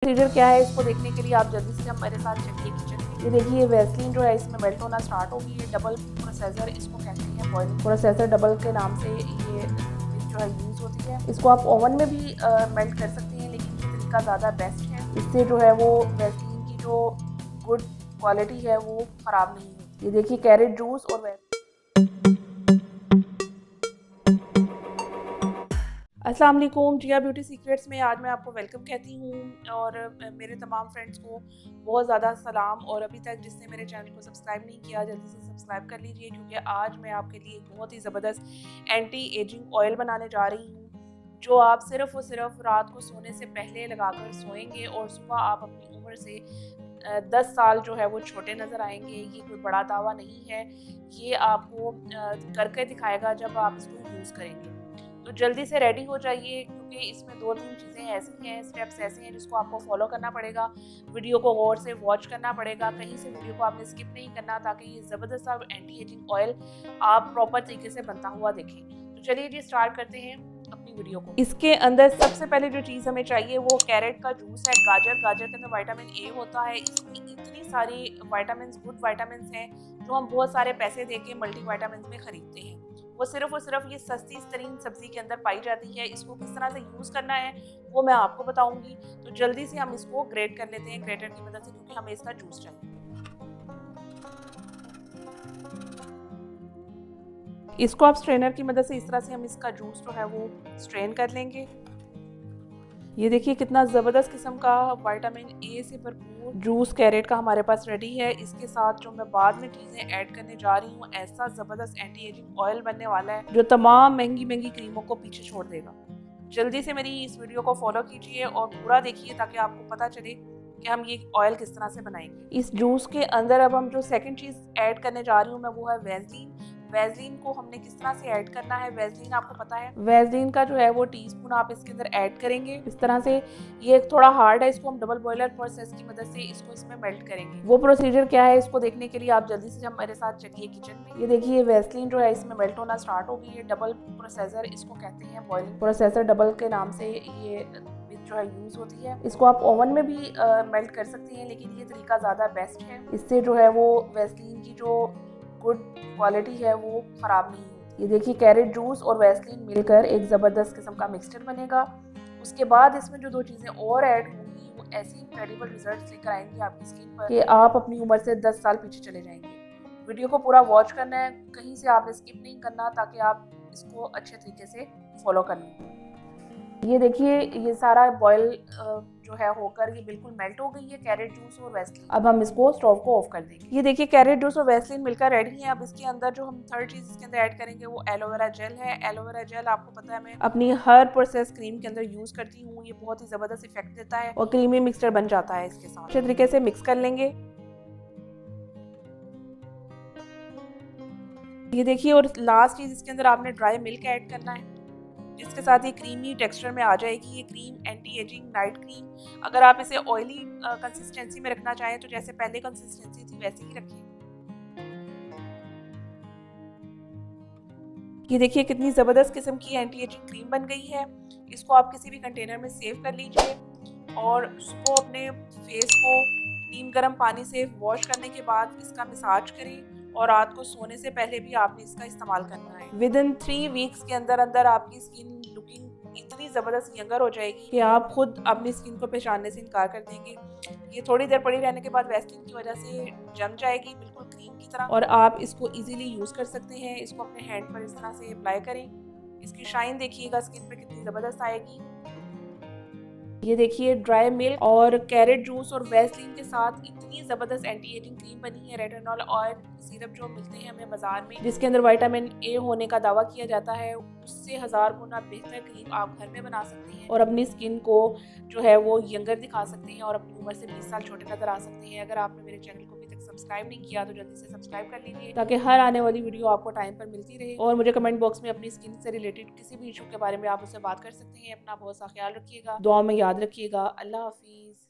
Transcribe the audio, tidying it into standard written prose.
Procedure क्या है इसको देखने के लिए आप जल्दी से मेरे साथ चलिए किचन में। ये देखिए वैसलीन जो है इसमें मेल्ट होना स्टार्ट हो गई है। डबल प्रोसेसर इसको कहते हैं, बॉइलिंग प्रोसेसर डबल के नाम से ये जो है यूज़ होती है। इसको आप ओवन में भी मेल्ट कर सकते हैं, लेकिन ये तरीका ज़्यादा बेस्ट है। इससे जो है वो वैसलीन की जो गुड क्वालिटी है वो ख़राब नहीं होती। ये देखिए कैरेट जूस और अस्सलाम वालेकुम, जिया ब्यूटी सीक्रेट्स में आज मैं आपको वेलकम कहती हूँ और मेरे तमाम फ्रेंड्स को बहुत ज़्यादा सलाम। और अभी तक जिसने मेरे चैनल को सब्सक्राइब नहीं किया जल्दी से सब्सक्राइब कर लीजिए, क्योंकि आज मैं आपके लिए एक बहुत ही ज़बरदस्त एंटी एजिंग ऑयल बनाने जा रही हूँ, जो आप सिर्फ़ और सिर्फ रात को सोने से पहले लगाकर सोएंगे और सुबह आप अपनी उम्र से 10 साल जो है वो छोटे नज़र आएंगे। ये कोई बड़ा दावा नहीं है, ये आपको करके दिखाएगा जब आप इसको यूज़ करेंगे। तो जल्दी से रेडी हो जाइए, क्योंकि इसमें 2-3 चीज़ें ऐसी हैं, स्टेप्स ऐसे हैं जिसको आपको फॉलो करना पड़ेगा। वीडियो को गौर से वॉच करना पड़ेगा, कहीं से वीडियो को आपने स्किप नहीं करना, ताकि ये ज़बरदस्त सा एंटी एजिंग ऑयल आप प्रॉपर तरीके से बनता हुआ देखें। तो चलिए जी स्टार्ट करते हैं अपनी वीडियो को। इसके अंदर सबसे पहले जो चीज़ हमें चाहिए वो कैरेट का जूस है। गाजर के अंदर विटामिन ए होता है। इसमें इतनी सारी विटामिन, गुड विटामिन हैं, जो हम बहुत सारे पैसे दे के मल्टी विटामिन में खरीदते हैं। वो सिर्फ और सिर्फ ये सस्ती तरीन सब्जी के अंदर पाई जाती है। इसको किस तरह से यूज़ करना है वो मैं आपको बताऊंगी। तो जल्दी से हम इसको ग्रेट कर लेते हैं ग्रेटर की मदद से, क्योंकि हमें इसका जूस चाहिए। इसको आप स्ट्रेनर की मदद से इस तरह से हम इसका जूस जो है वो स्ट्रेन कर लेंगे। ये देखिए कितना ज़बरदस्त किस्म का विटामिन ए से भरपूर जूस कैरेट का हमारे पास रेडी है। इसके साथ जो मैं बाद में चीज़ें ऐड करने जा रही हूँ, ऐसा ज़बरदस्त एंटी एजिंग ऑयल बनने वाला है जो तमाम महंगी महंगी क्रीमों को पीछे छोड़ देगा। जल्दी से मेरी इस वीडियो को फॉलो कीजिए और पूरा देखिए, ताकि आपको पता चले कि हम ये ऑयल किस तरह से बनाएंगे। इस जूस के अंदर अब हम जो सेकंड चीज़ ऐड करने जा रही हूँ मैं, वो है वैसलीन। वैसलीन को हमने किस तरह से ऐड करना है, वैसलीन आपको पता है। वैसलीन का जो है वो टीस्पून आप इसके अंदर ऐड करेंगे इस तरह से। ये थोड़ा हार्ड है, इसको हम डबल बॉयलर प्रोसेस की मदद से इसको इसमें मेल्ट करेंगे। वो प्रोसीजर क्या है इसको देखने के लिए आप जल्दी से मेरे साथ चलिए किचन में। ये देखिए वैसलीन जो है इसमें मेल्ट होना स्टार्ट हो गई है। डबल प्रोसेसर इसको कहते हैं, बॉइलिंग प्रोसेसर डबल के नाम से ये जो है यूज़ होती है। इसको आप ओवन में भी मेल्ट कर सकते हैं, लेकिन ये तरीका ज़्यादा बेस्ट है। इससे जो है वो वैसलीन की जो गुड क्वालिटी है वो ख़राब नहीं होती। ये देखिए कैरेट जूस और वैसलीन मिलकर एक ज़बरदस्त किस्म का मिक्सचर बनेगा। उसके बाद इसमें जो 2 चीज़ें और ऐड होंगी वो ऐसी इनक्रेडिबल रिजल्ट्स लेकर आएंगी आपकी स्किन पर कि आप अपनी उम्र से 10 साल पीछे चले जाएंगे। वीडियो को पूरा वॉच करना है, कहीं से आपने स्किप नहीं करना, ताकि आप इसको अच्छे तरीके से फॉलो कर लें। ये देखिए ये सारा बॉयल जो है होकर ये बिल्कुल मेल्ट हो गई है कैरेट जूस और वैसलीन। अब हम इसको स्टोव को ऑफ कर देंगे। ये देखिए कैरेट जूस और वैसलीन मिलकर रेडी है। अब इसके अंदर जो हम थर्ड चीज इसके अंदर ऐड करेंगे वो एलोवेरा जेल है। एलोवेरा जेल आपको पता है मैं अपनी हर प्रोसेस क्रीम के अंदर यूज करती हूँ। ये बहुत ही जबरदस्त इफेक्ट देता है और क्रीमी मिक्सचर बन जाता है इसके साथ। अच्छे तरीके से मिक्स कर लेंगे। ये देखिए और लास्ट चीज इसके अंदर आपने ड्राई मिल्क ऐड करना है, इसके साथ ये क्रीमी टेक्सचर में आ जाएगी। ये cream anti ageing night cream. अगर आप इसे ऑयली कंसिस्टेंसी में रखना चाहें तो जैसे पहले कंसिस्टेंसी थी वैसे ही रखें। ये देखिए कितनी ज़बरदस्त किस्म की एंटी एजिंग क्रीम बन गई है। इसको आप किसी भी कंटेनर में सेव कर लीजिए और उसको अपने फेस को नीम गर्म पानी से वॉश करने के बाद इसका मसाज करें, और रात को सोने से पहले भी आपने इसका इस्तेमाल करना है। विदिन 3 वीक्स के अंदर अंदर आपकी स्किन लुकिंग इतनी ज़बरदस्त यंगर हो जाएगी कि आप खुद अपनी स्किन को पहचानने से इनकार कर देंगे। ये थोड़ी देर पड़ी रहने के बाद वैसलीन की वजह से जम जाएगी बिल्कुल क्रीम की तरह, और आप इसको इजीली यूज़ कर सकते हैं। इसको अपने हैंड पर इस तरह से अप्लाई करें। इसकी शाइन देखिएगा स्किन पे कितनी ज़बरदस्त आएगी। ये देखिए ड्राई मिल्क और कैरेट जूस और वैसलीन के साथ इतनी ज़बरदस्त एंटी एजिंग क्रीम बनी है। रेटिनॉल ऑयल सिरप जो मिलते हैं हमें बाजार में, जिसके अंदर विटामिन ए होने का दावा किया जाता है, उससे 1000 गुना बेहतर क्रीम आप घर में बना सकते हैं और अपनी स्किन को जो है वो यंगर दिखा सकते हैं और अपनी उम्र से 20 साल छोटे नजर आ सकते हैं। अगर आपने मेरे चैनल को अभी तक सब्सक्राइब नहीं किया तो जल्दी से सब्सक्राइब कर लीजिए, ताकि हर आने वाली वीडियो आपको टाइम पर मिलती रहे। और मुझे कमेंट बॉक्स में अपनी स्किन से रिलेटेड किसी भी इशू के बारे में आप उससे बात कर सकते हैं। अपना बहुत सा ख्याल रखिएगा, दुआ में याद रखिएगा। अल्लाह हाफिज़।